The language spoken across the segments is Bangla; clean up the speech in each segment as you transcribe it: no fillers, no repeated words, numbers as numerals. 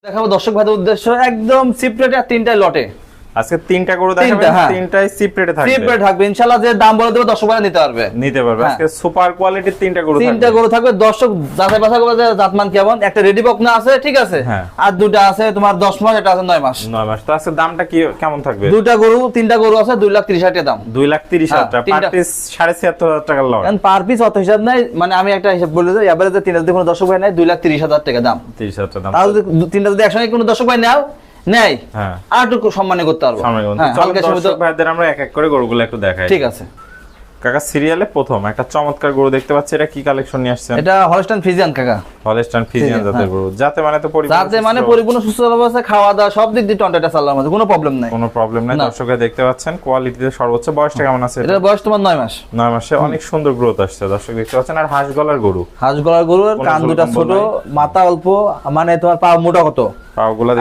দেখাবো দর্শক ভাইদের উদ্দেশ্য একদম চিপ রেটে আর তিনটাই লটে। আজকে তিনটা গরু দেখাবেন, তিনটাই চিপ রেটে থাকবে। চিপ রেট থাকবে ইনশাআল্লাহ, যে দাম বলে দেব দর্শক ভাইরা নিতে পারবে। আজকে সুপার কোয়ালিটির তিনটা গরু থাকবে। তিনটা গরু থাকবে, দর্শক যাচাই বাছাই করবে যে জাতমান কেমন। একটা রেডি বকনা আছে, ঠিক আছে, আর দুটো আছে তোমার 10 মাস, এটা আছে 9 মাস। 9 মাস। তো আজকে দামটা কি কেমন থাকবে? দুটো গরু, তিনটা গরু আছে 2,30,000 টাকা দাম। 2,30,000 টাকা পার পিস, 76,500 টাকা লট। কারণ পার পিস অত হিসাব নাই, মানে আমি একটা হিসাব বলে দিই, এভারেজে তিনটা যদি কোনো দর্শক ভাই নেয় 2,30,000 টাকা দাম। 30,000 টাকা দাম। আর যদি তিনটা যদি একসঙ্গে কোনো দর্শক ভাই নাও নেই, আর একটু সম্মান করতে পারবো। দর্শক ভাইদের আমরা এক এক করে গরুগুলো একটু দেখাই। ঠিক আছে কাকা, সিরিয়ালে প্রথম একটা চমৎকার গরু দেখতে পাচ্ছি। এটা কি কালেকশন নিয়ে আসছেন? এটা হলস্টাইন ফ্রিজিয়ান কাকা। হলস্টাইন ফ্রিজিয়ান জাতের গরু, যাতে মানে তো পরিপূর্ণ সুস্থ অবস্থা, খাওয়া দাওয়া সব দিক দিয়ে টন্টাটা চালার মধ্যে কোনো প্রবলেম নাই। কোনো প্রবলেম নাই। দর্শকরা দেখতে পাচ্ছেন কোয়ালিটিতে সর্বোচ্চ। বয়সটা কেমন আছে? এটা বয়স তোমার 9 মাস। 9 মাসে অনেক সুন্দর গ্রোথ আসছে দর্শক দেখতে পাচ্ছেন। আর হাঁস গলার গরু, গরুর কান দুটো ছোট, মাথা অল্প, মানে তোমার পা মোটা কত, পাগুলা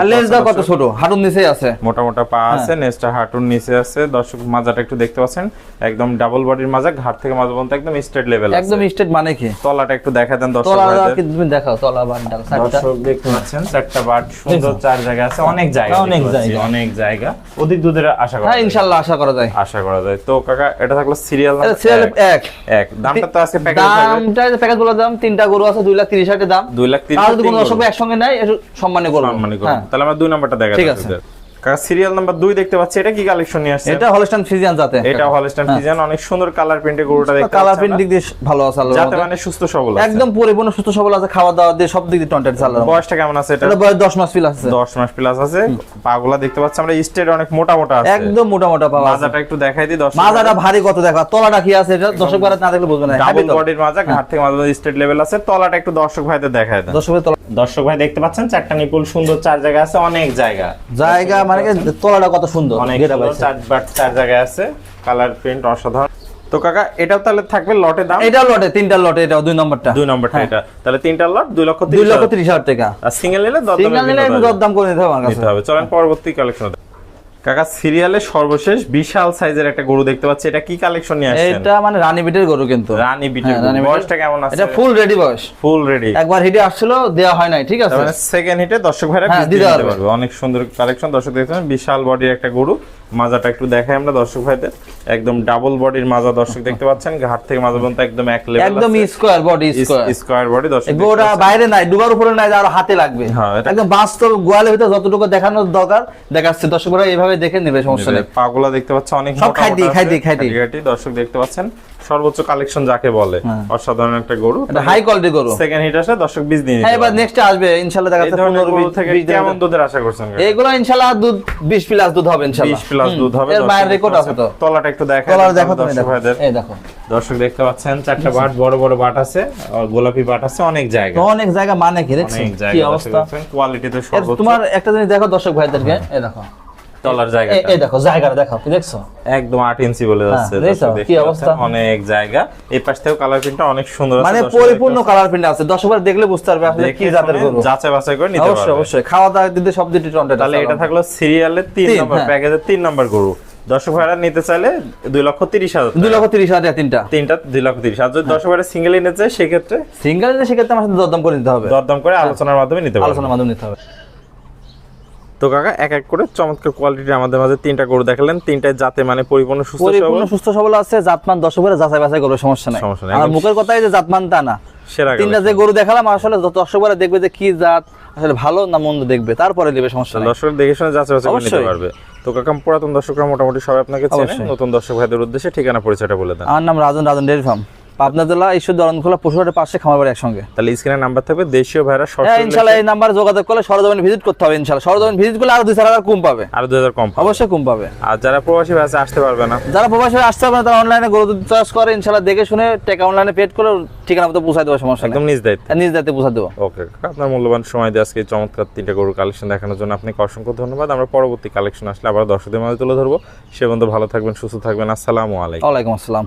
কত ছোট, হাঁটুর নিচে আছে, মোটা মোটা পা আছে, নেজটা হাঁটুর নিচে আছে। দর্শক মাজাটা একটু দেখতে পাচ্ছেন, একদম ডাবল বডির মাজা, ঘাট থেকে মাজা পর্যন্ত একদম স্ট্রেট লেভেল আছে। একদম স্ট্রেট মানে কি? তলাটা একটু দেখায় দেন দর্শক ভাইদের। তলাটা কি তুমি দেখাও, তলা বান্ডাল দর্শক দেখতে পাচ্ছেন, চারটা বাট সুন্দর, চার জায়গা আছে, অনেক জায়গা অধিক দুধের আশা করা যায়। ইনশাআল্লাহ আশা করা যায়। তো কাকা, এটা থাকলো সিরিয়াল 1 দামটা তো আছে প্যাকেজ থাকবে। দামটা প্যাকেজ বলে দাম, তিনটা গরু আছে 2,30,000 টাকা দাম। 2,30,000 আর যদি কোনো দর্শক একসঙ্গে নেয় একটু সম্মানী করব। তাহলে আমরা 2 নাম্বারটা দেখাই। ঠিক আছে কাকা, সিরিয়াল নাম্বার 2 দেখতে পাচ্ছি। এটা কি কালেকশন নিয়ে আসছে? এটা হলস্টাইন ফ্রিজিয়ান জাতে। এটা হলস্টাইন ফ্রিজিয়ান, অনেক সুন্দর কালার প্রিন্টের গরুটা দেখতে পাচ্ছেন। কালার প্রিন্ট দিক দিয়ে ভালো আছে, যাতে মানে সুস্থ সবল আছে, একদম পরিপূর্ণ সুস্থ সবল আছে, খাওয়া দাওয়া দিয়ে সব দিক দিয়ে টন্টাট চালানো। বয়সটা কেমন আছে? এটা বয়স 10 মাস প্লাস আছে। 10 মাস প্লাস আছে। পাগুলা দেখতে পাচ্ছি আমরা স্টেট অনেক মোটা আছে, একদম মোটা পা। মাজাটা একটু দেখাই দিই দর্শক। মাজাটা ভারী কত দেখো, তলাটা কি আছে এটা দর্শক ভাইরা না দেখলে বুঝবে না। ডাবল বডির মাজা, ঘাট থেকে মাজা স্টেট লেভেল আছে। তলাটা একটু দর্শক ভাইদের দেখায় দেন। দর্শক ভাই দেখতে পাচ্ছেন, চারটা নিপুল সুন্দর, চার জায়গা আছে, অনেক জায়গা মানে তলাটা কত সুন্দর, অনেক চার জায়গায় আছে, কালার প্রিন্ট অসাধারণ। তো কাকা, এটাও তাহলে থাকবে লটে দাম? এটা লটে, তিনটা লটে, এটা 2 নম্বরটা। এটা তাহলে তিনটা লট 2,30,000 টাকা। আর সিঙ্গেল নিলে দরদাম করে নিতে হবে। চলেন পরবর্তী কালেকশন। কাকা, সিরিয়ালে সর্বশেষ বিশাল সাইজের একটা গরু দেখতে পাচ্ছি। এটা কি কালেকশন নিয়ে আসছেন? এটা মানে রানী বিটের গরু, কিন্তু রানী বিটের গরু। বয়সটা কেমন আছে? এটা ফুল রেডি বয়স, ফুল রেডি। একবার হিটে আসছিল, দেয়া হয় নাই, ঠিক আছে, মানে সেকেন্ড হিটে দর্শক ভাইরা দিতে পারবে। অনেক সুন্দর কালেকশন দর্শক দেখছেন। বিশাল বডির একটা গরু, মাজাটা একটু দেখাই আমরা দর্শক ভাইদের। একদম ডাবল বডির মাজা দর্শক দেখতে পাচ্ছেন, ঘাট থেকে মাজা পর্যন্ত একদম এক লেভেল, একদম স্কয়ার বডি দর্শক। গোটা বাইরে নাই, ডুবার উপরে নাই, আর হাতে লাগবে। একদম বাস্তব গোয়ালের ভিতরে যতটুকু দেখানোর দরকার দেখাচ্ছে দর্শক ভাইরা, এইভাবে দেখে নেবে, সমস্যা নেই। পাগুলা দেখতে পাচ্ছেন অনেক মোটা, খাইটি দর্শক দেখতে পাচ্ছেন। সর্বোচ্চ কালেকশন যাকে বলে, অসাধারণ একটা গরু, এটা হাই কোয়ালিটি গরু। সেকেন্ড হিট আসলে দর্শক বীজ দিয়ে নিতে। এবার নেক্সট আসবে ইনশাআল্লাহ, দেখা যাচ্ছে 15 20 থেকে। কেমন দুধের আশা করছেন? এগুলো ইনশাআল্লাহ দুধ 20 প্লাস দুধ হবে ইনশাআল্লাহ। 20 প্লাস দুধ হবে। এর মায়ের রেকর্ড আছে তো। তলাটা একটু দেখাই। তলাটা দেখো দর্শক ভাইদের। এই দেখো দর্শক দেখতে পাচ্ছেন, চারটা বাট, বড় বড় বাট আছে, আর গোলাপি বাট আছে, অনেক জায়গা মানে কি দেখছেন কি অবস্থা, কোয়ালিটিতে সর্বোচ্চ। তোমার একটা জিনিস দেখো দর্শক ভাইদেরকে, এই দেখো তলার জায়গা, এই দেখো জায়গাটা দেখো, কি দেখছো, একদম 8 ইঞ্চি বলে যাচ্ছে কি অবস্থা, অনেক জায়গা। এই পাশ থেকে কালার প্রিন্টটা অনেক সুন্দর আছে, মানে পরিপূর্ণ কালার প্রিন্ট আছে। দর্শকরা দেখলে বুঝতে পারবে আসলে কি জাতের গরু, যাচাই বাছাই করে নিতে পারবে। অবশ্যই খাওয়া দাওয়া দিতে সব দিতে টন্টে। তাহলে এটা থাকলো সিরিয়ালের 3 নম্বর প্যাকেজের 3 নম্বর গরু। দর্শক ভাইরা নিতে চাইলে 2,30,000 2,30,000 তিনটা 2,30,000। আর যদি দর্শক ভাইরা সিঙ্গেল নিতে চায় সেক্ষেত্রে আমার সাথে দরদাম করে নিতে হবে, দরদাম করে আলোচনার মাধ্যমে নিতে হবে। তো কাকা, এক এক করে চমৎকার কোয়ালিটির আমাদের মাঝে 3টা গরু দেখালেন। 3টাই জাতে মানে পরিপূর্ণ সুস্থ সবল আছে। জাতমান দর্শক ভাইরা যাচাই বাছাই করবে, সমস্যা নাই। আমার মুখের কথাই যে জাতমান তা না, তিনটা যে গরু দেখালাম আসলে দর্শক ভাইরা দেখবে যে কি জাত আসলে ভালো না মন্দ দেখবে, তারপরে নেবে, সমস্যা নাই। দর্শক দেখে শুনে যাচাই বাছাই করে নিতে পারবে। তো কাকা, পুরাতন দর্শকরা মোটামুটি সবাই আপনাকে চেনে, নতুন দর্শক ভাইদের উদ্দেশ্যে ঠিকানা পরিচয়টা বলে দেন। আমার নাম রাজন ডেইরি ফার্ম, পাবনা জেলা ঈশ্বর দরনখোলা পশুহাটের পাশে, খামারবাড়ি একসঙ্গে। তাহলে স্ক্রিনে নাম্বার থাকবে, দেশীয় ভাইরা ইনশাআল্লাহ এই নাম্বারে যোগাযোগ করলে সরজমিন ভিজিট করতে হবে। ইনশাআল্লাহ সরজমিন ভিজিট করলে আরো 2-4,000 কম পাবে, আরো 2,000 কম পাবে, অবশ্যই কম পাবে। আর যারা প্রবাসী ভাই আসতে পারবে না, আসতে পারবে না, তারা অনলাইনে গরু দুধ চাষ করে ইনশাআল্লাহ দেখে শুনে টাকা অনলাইনে পেড করে ঠিকানা মতো পৌঁছায় দেওয়ার সমস্যা একদম নিজ দায়িত্বে পৌঁছা দেবো। ওকে কাকা, আপনার মূল্যবান সময় দিয়ে আজকে চমৎকার 3টা গরুর কালেকশন দেখানোর জন্য আপনাকে অসংখ্য ধন্যবাদ। আমরা পরবর্তী কালেকশন আসলে আবার দর্শকদের মাঝে তুলে ধরবো। সে পর্যন্ত ভালো থাকবেন, সুস্থ থাকবেন। আসসালামু আলাইকুম। ওয়ালাইকুম আসসালাম।